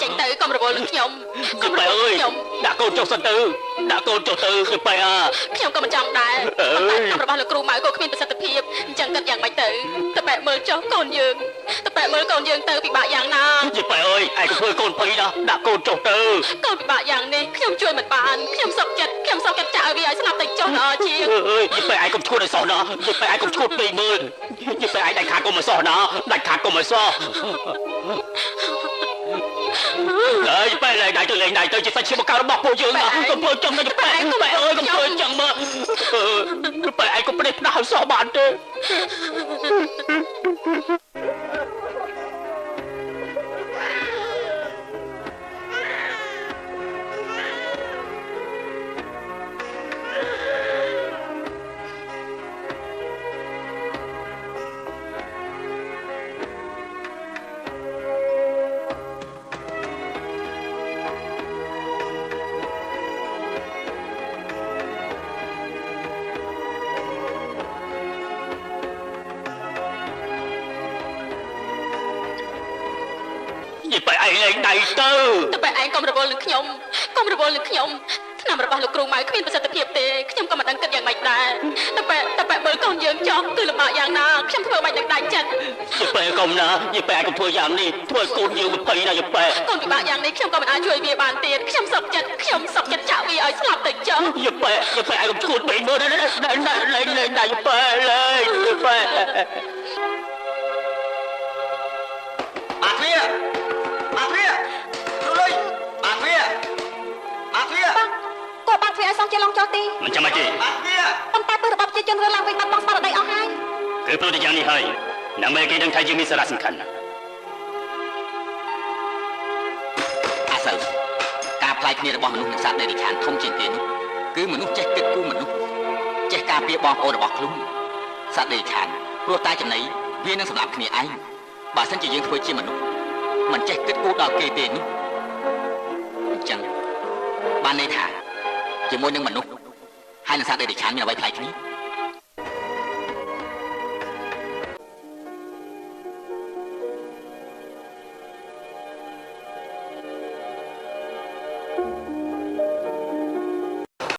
ងទៅកុំរវល់នឹងខ្ញុំកុំរវល់ខ្ញុំដាក់កូនចុះសិនទៅដាក់កូនចុះទៅទៅបែខ្ញុំក៏មិនចង់ដែរតាមរបស់លោកគ្រូម៉ៅក៏គ្មានប្រសិទ្ធភាពអញ្ចឹងគិតយ៉ាងម៉េចទៅតបែមើលចុះកូនយើងតបែមើលកូនយើងទៅពិបាកយ៉ាងណាយីបែអើយឯងក៏ធ្វើកូនភ័យណាដាក់កូនចុះទៅកូនពិបាកយ៉ាងនេះខ្ញុំជួយមិនបានខ្ញុំសុខចិត្តចាក់ឲ្យវាឲ្យស្លាប់ទៅចុះល្អជាងអើយយីបែឯងកុំឈួតឲ្យសោះណាយីបែឯងកុំឈួតពេកមើលយីបែឯងដាច់ខាតកុំឲ្យសោះណាដាច់ខាតកុំឲ្យសោះអើយបែលេងដៃទៅជាសាច់ឈាមមកកើតរបស់ពួកយើងណាកុំធ្វើចឹងណាយីបែអើយកុំធ្វើចឹងមើលបែឯងកុំប្រេះផ្ដាស់ឲ្យសោះបានទេយីបែឯងលេងដៃទៅបែឯងកុំរវល់នឹងខ្ញុំឆ្នាំរបស់លោកគ្រូម៉ៅគ្មានប្រសិទ្ធភាពទេខ្ញុំក៏មិនដឹងគិតយ៉ាងម៉េចដែរតែបែមើលកូនយើងចោះគឺលំបាកយ៉ាងណាខ្ញុំធ្វើបាច់នឹងដាច់ចិត្តយីបែកុំណាយីបែកុំធ្វើយ៉ាងនេះធ្វើកូនយើង20ណាយីបែកូនពិបាកយ៉ាងនេះខ្ញុំក៏មិនអាចជួយវាបានទៀតខ្ញុំសុខចិត្តចាក់វាឲ្យស្លាប់ទៅចុះយីបែឯងកុំឈួតពេកមើលលេងដៃយីបែលេងយីបែឲ្យសោះជាឡងចោលទីមិនចាំបាច់ទេប៉ុន្តែពលរបស់ប្រជាជនរឿងឡើងវិញបាត់បង់ស្មារតីអស់ហើយគឺព្រោះតែយ៉ាងនេះហើយដើម្បីគេដឹងថាយើងមានសារៈសំខាន់ណាស់អាសិលការផ្លាយគ្នារបស់មនុស្សនិងសត្វដែលរិឆានធំជាងគេនោះគឺមនុស្សចេះគិតគូរមនុស្សចេះការពារបងប្អូនរបស់ខ្លួនសត្វដែលរិឆានព្រោះតែចំណីវានឹងសម្លាប់គ្នាឯងបើមិនជាយើងធ្វើជាមនុស្សមិនចេះគិតគូរដល់គេទេនោះអញ្ចឹងបានន័យថាជាមួយនឹងមនុស្សហើយនឹងសត្វដែលរិឆានមានអ្វីប្លែកគ្នា